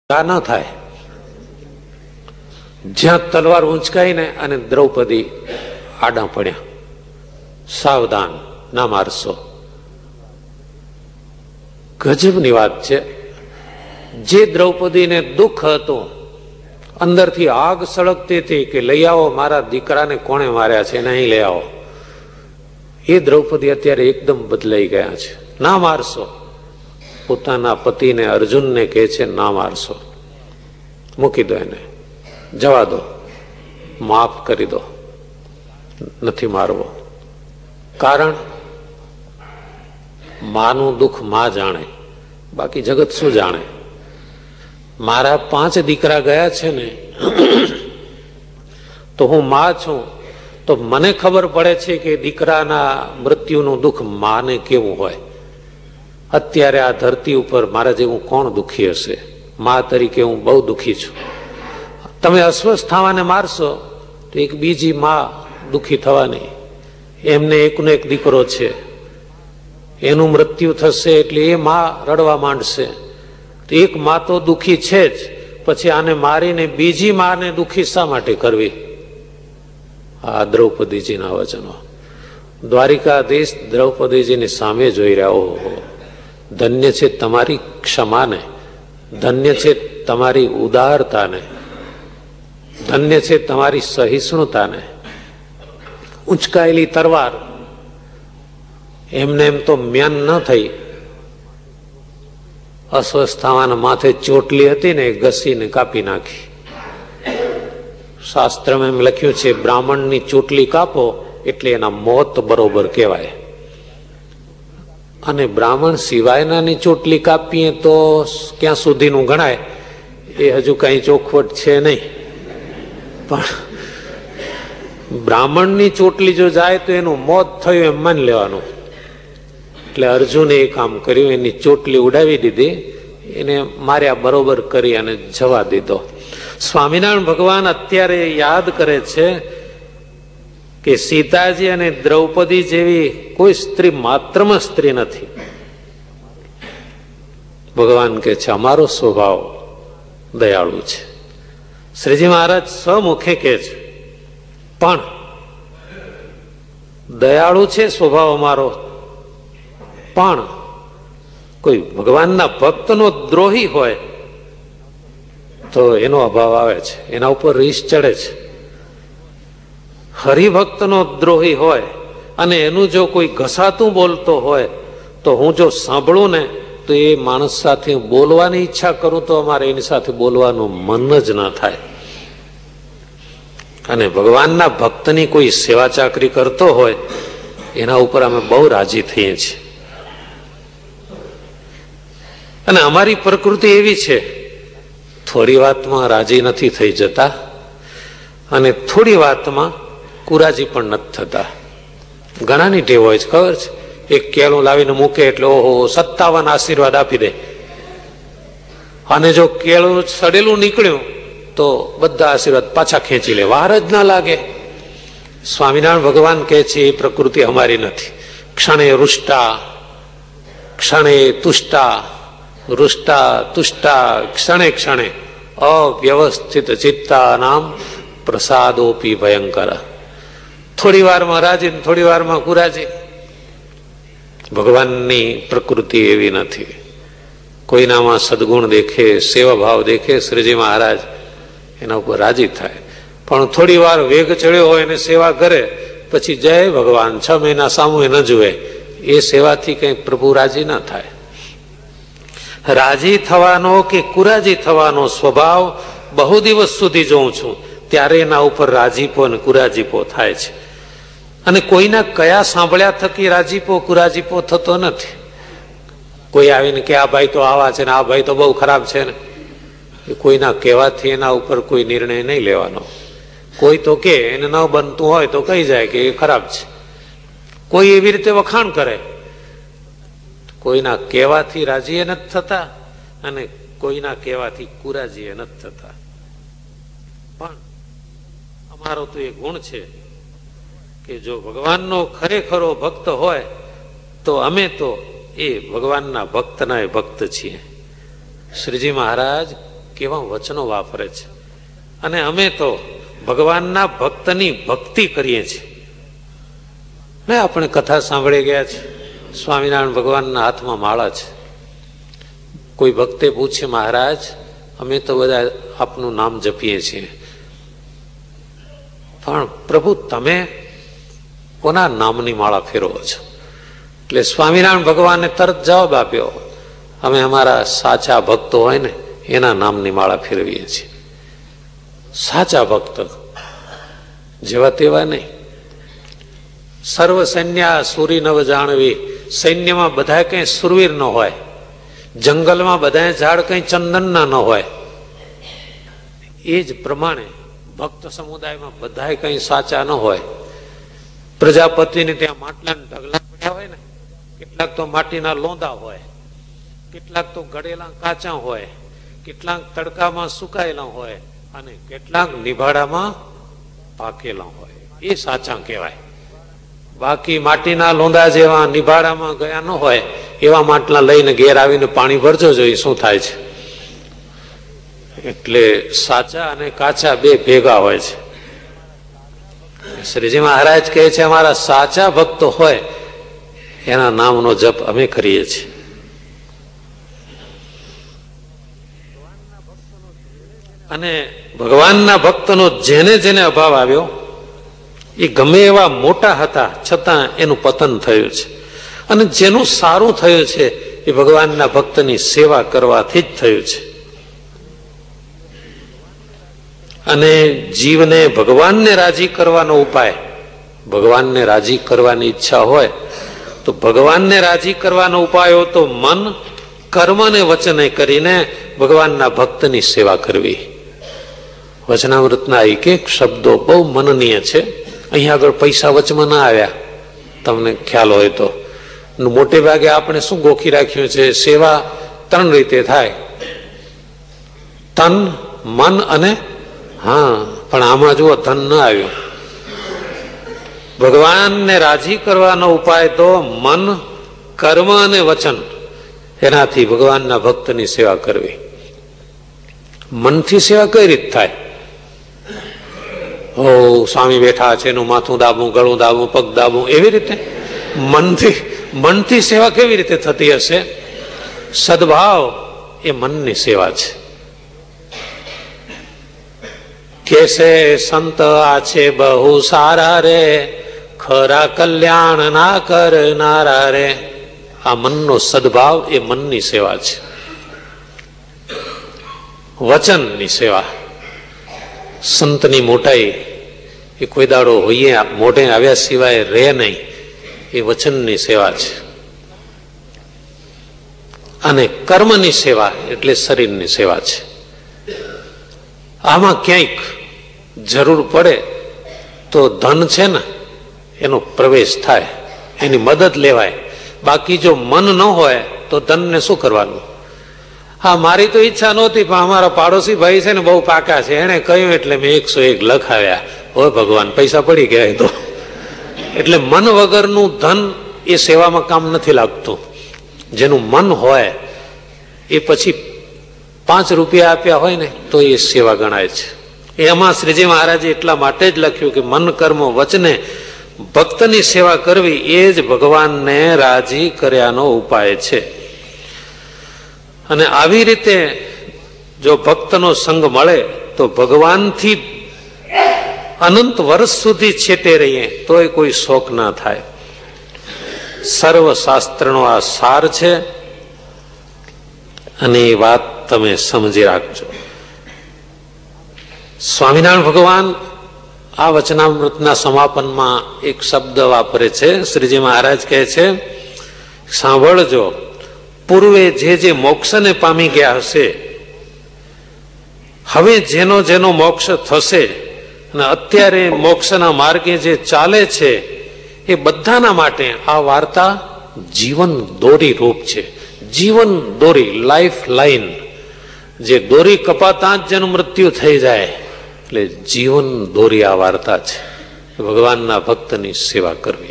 ન થાય. જ્યાં તલવાર ઊંચકાઈને અને દ્રૌપદી આડા પડ્યા. સાવધાન, ના મારશો. ગજબની વાત છે. જે દ્રૌપદીને દુઃખ હતું, અંદરથી આગ સળગતી હતી કે લઈ આવો મારા દીકરાને કોણે માર્યા છે, એને અહીં લઈ આવો. એ દ્રૌપદી અત્યારે એકદમ બદલાઈ ગયા છે. ના મારશો. પોતાના પતિને અર્જુનને કહે છે ના મારશો, મૂકી દો, એને જવા દો, માફ કરી દો, નથી મારવો. કારણ માનું દુઃખ માં જાણે, બાકી જગત શું જાણે. મારા 5 દીકરા ગયા છે ને, તો હું માં છું, તો મને ખબર પડે છે કે દીકરાના મૃત્યુનું દુઃખ માને કેવું હોય. અત્યારે આ ધરતી ઉપર મારા જેવું કોણ દુઃખી હશે? મા તરીકે હું બહુ દુઃખી છું. તમે અસ્વસ્થાવાને મારશો તો એક બીજી મા દુઃખી થવાની. એમને એકનો એક દીકરો છે, એનું મૃત્યુ થશે એટલે એ મા રડવા માંડશે. તો એક મા તો દુઃખી છે જ, પછી આને મારીને બીજી માને દુઃખી શા માટે કરવી? આ દ્રૌપદીજીના વચનો. દ્વારિકાધીશ દ્રૌપદીજીની સામે જોઈ રહ્યા. ઓહો, ધન્ય છે તમારી ક્ષમાને, ધન્ય છે તમારી ઉદારતાને, ધન્ય છે તમારી સહિષ્ણુતાને. ઉંચકાયેલી તરવાર એમને એમ તો મ્યાન ન થઈ. અસ્વસ્થાવાના માથે ચોટલી હતી ને, ઘસીને કાપી નાખી. શાસ્ત્રમાં એમ લખ્યું છે, બ્રાહ્મણની ચોટલી કાપો એટલે એના મોત બરોબર કહેવાય. અને બ્રાહ્મણ સિવાયનાની ચોટલી કાપીએ તો ક્યાં સુધીનું ગણાય એ હજુ કઈ ચોખવટ છે નહીં. પણ બ્રાહ્મણની ચોટલી જો જાય તો એનું મોત થયું એમ માની લેવાનું. એટલે અર્જુને એ કામ કર્યું, એની ચોટલી ઉડાવી દીધી, એને માર્યા બરોબર કરી અને જવા દીધો. સ્વામિનારાયણ ભગવાન અત્યારે યાદ કરે છે કે સીતાજી અને દ્રૌપદી જેવી કોઈ સ્ત્રી માત્રમાં સ્ત્રી નથી. ભગવાન કે છે અમારો સ્વભાવ દયાળુ છે. શ્રીજી મહારાજ સ્વમુખે કે છે, પણ દયાળુ છે સ્વભાવ અમારો, પણ કોઈ ભગવાનના ભક્તનો દ્રોહી હોય તો એનો અભાવ આવે છે, એના ઉપર રીસ ચડે છે. હરિભક્તનો દ્રોહી હોય અને એનું જો કોઈ ઘસાતું બોલતો હોય તો હું જો સાંભળું ને તો એ માણસ સાથે બોલવાની ઈચ્છા કરું તો અમારે એની સાથે બોલવાનું મન જ ના થાય. અને ભગવાનના ભક્તની કોઈ સેવા ચાકરી કરતો હોય એના ઉપર અમે બહુ રાજી થઈએ છીએ. અને અમારી પ્રકૃતિ એવી છે, થોડી વાતમાં રાજી નથી થઈ જતા અને થોડી વાતમાં કુરાજી પણ નથી થતા. ઘણાની ટેવ હોય છે, ખબર છે? એક કેળું લાવીને મૂકે એટલે ઓહો 57 આશીર્વાદ આપી દે. અને જો કેળું સડેલું નીકળ્યું તો બધા આશીર્વાદ પાછા ખેંચી લે, વાર જ ના લાગે. સ્વામિનારાયણ ભગવાન કહે છે એ પ્રકૃતિ અમારી નથી. ક્ષણે રુષ્ટા, ક્ષણે તુષ્ટા, રુષ્ટા તુષ્ટા, ક્ષણે ક્ષણે અવ્યવસ્થિત ચિત્તા નામ પ્રસાદોપી ભયંકર. થોડી વારમાં રાજી, થોડી વારમાં કુરાજી. ભગવાનની પ્રકૃતિ એવી નથી. કોઈનામાં સદગુણ દેખે, સેવા ભાવ દેખે, શ્રીજી મહારાજ એના ઉપર રાજી થાય. પણ થોડી વાર વેગ ચડ્યો હોય એને સેવા કરે, પછી જય ભગવાન 6 મહિના સામું ન જુએ, એ સેવાથી કઈ પ્રભુ રાજી ના થાય. રાજી થવાનો કે કુરાજી થવાનો સ્વભાવ બહુ દિવસ સુધી જોઉં છું, ત્યારે એના ઉપર રાજીપો અને કુરાજીપો થાય છે. અને કોઈના કયા સાંભળ્યા થકી રાજીપો કુરાજીપો થતો નથી. કોઈ આવીને કે આ ભાઈ તો આવા છે ને આ ભાઈ તો બહુ ખરાબ છે ને, એ કોઈના કહેવાથી એના ઉપર કોઈ નિર્ણય નહીં લેવાનો. કોઈ તો કે એને ન બનતું હોય તો કહી જાય કે એ ખરાબ છે. કોઈ એવી રીતે વખાણ કરે. કોઈના કહેવાથી રાજી એ નથી થતા અને કોઈના કહેવાથી કુરાજી એ નથી થતા. પણ અમારો તો એ ગુણ છે કે જો ભગવાનનો ખરેખરો ભક્ત હોય તો અમે તો એ ભગવાનના ભક્તના ભક્ત છીએ. શ્રીજી મહારાજ કેવા વચનો વાપરે છે. અને અમે તો ભગવાનના ભક્તની ભક્તિ કરીએ છીએ ને. આપણે કથા સાંભળી ગયા છે, સ્વામિનારાયણ ભગવાનના હાથમાં માળા છે. કોઈ ભક્તે પૂછે, મહારાજ અમે તો બધા આપનું નામ જપીએ છીએ, પણ પ્રભુ તમે કોના નામની માળા ફેરવો છો? એટલે સ્વામિનારાયણ ભગવાને તરત જવાબ આપ્યો, અમે અમારા સાચા ભક્તો હોય ને એના નામની માળા ફેરવીએ છીએ. સાચા ભક્ત, જેવા તેવા નહીં. સર્વ સૈન્ય સુરી નવ જાણવી. સૈન્યમાં બધા કઈ સુરવીર ન હોય, જંગલમાં બધા ઝાડ કઈ ચંદનના ન હોય. એ જ પ્રમાણે ભક્ત સમુદાયમાં બધા કઈ સાચા ન હોય. પ્રજાપતિને ત્યાં માટલાના ઢગલા પડ્યા હોય ને, કેટલાક તો માટીના લોંદા હોય, કેટલાક તો ગળેલા કાચા હોય, કેટલાક તડકામાં સુકાયેલા હોય અને કેટલાક નિભાડામાં પાકેલા હોય. એ સાચા કહેવાય. બાકી માટીના લોંદા જેવા નિભાડામાં ગયા ન હોય એવા માટલા લઈને ઘેર આવીને પાણી ભરજો જોઈએ શું થાય છે. એટલે સાચા અને કાચા બે ભેગા હોય છે. શ્રીજી મહારાજ કહે છે, અમારા સાચા ભક્તો હોય એના નામનો જપ અમે કરીએ છીએ. અને ભગવાનના ભક્તનો જેને જેને અભાવ આવ્યો, એ ગમે એવા મોટા હતા છતાં એનું પતન થયું છે. અને જેનું સારું થયું છે એ ભગવાનના ભક્તની સેવા કરવાથી જ થયું છે. અને જીવને ભગવાનને રાજી કરવાનો ઉપાય, ભગવાનને રાજી કરવાની ઈચ્છા હોય તો ભગવાનને રાજી કરવાનો ઉપાય તો મન, કર્મ અને વચને કરીને ભગવાનના ભક્તની સેવા કરવી. વચનામૃતના એક એક શબ્દો બહુ મનનીય છે. અહીંયા આગળ પૈસા વચમાં ના આવ્યા, તમને ખ્યાલ હોય તો. મોટે ભાગે આપણે શું ગોખી રાખ્યું છે, સેવા 3 રીતે થાય, તન, મન અને હા. પણ આમાં જુઓ ધન ન આવ્યું. ભગવાનને રાજી કરવાનો ઉપાય તો મન, કર્મ અને વચન, એનાથી ભગવાનના ભક્તની સેવા કરવી. મનથી સેવા કઈ રીતે થાય? ઓ સ્વામી બેઠા છે એનું માથું દાબું, ગળું દાબું, પગ દાબું, એવી રીતે મનથી સેવા કેવી રીતે થતી હશે? સદભાવ એ મનની સેવા છે. કેસે સંત આ છે બહુ સારા રે, ખરા કલ્યાણ ના કરનારા રે. આ મનનો સદભાવ એ મનની સેવા છે. વચનની સેવા, સંતની મોટાઈ એ કોઈ દાડો હોઈએ મોઢે આવ્યા સિવાય રહે નહીં, એ વચનની સેવા છે. અને કર્મની સેવા એટલે શરીરની સેવા છે. આમાં ક્યાંક જરૂર પડે તો ધન છે ને એનો પ્રવેશ થાય, એની મદદ લેવાય. બાકી જો મન ન હોય તો ધનને શું કરવાનું? હા, મારી તો ઈચ્છા નહોતી, પણ અમારા પાડોશી ભાઈ છે ને બહુ પાકા છે, એને કહ્યું એટલે મેં 101 લખાવ્યા. હોય ભગવાન, પૈસા પડી ગયા તો. એટલે મન વગરનું ધન એ સેવામાં કામ નથી લાગતું. જેનું મન હોય એ પછી 5 રૂપિયા આપ્યા હોય ને તો એ સેવા ગણાય છે. એમાં શ્રીજી મહારાજે એટલા માટે જ લખ્યું કે મન, કર્મ, વચને ભક્તની સેવા કરવી એ જ ભગવાનને રાજી કર્યાનો ઉપાય છે. અને આવી રીતે જો ભક્તનો સંગ મળે તો ભગવાનથી અનંત વર્ષ સુધી છેટે રહીએ તોય કોઈ શોક ના થાય. સર્વ શાસ્ત્રનો આ સાર છે અને એ વાત તમે સમજી રાખજો. સ્વામિનારાયણ ભગવાન આ વચનામૃતના સમાપનમાં એક શબ્દ વાપરે છે. શ્રીજી મહારાજ કહે છે, સાંભળજો, પૂર્વે જે મોક્ષને પામી ગયા હશે, હવે જેનો જેનો મોક્ષ થશે અને અત્યારે મોક્ષના માર્ગે જે ચાલે છે એ બધાના માટે આ વાર્તા જીવન દોરી રૂપ છે. જીવન દોરી, લાઈફ લાઈન. જે દોરી કપાતા જ જેનું મૃત્યુ થઈ જાય, એટલે જીવન દોરી આ વાર્તા છે. ભગવાનના ભક્તની સેવા કરવી.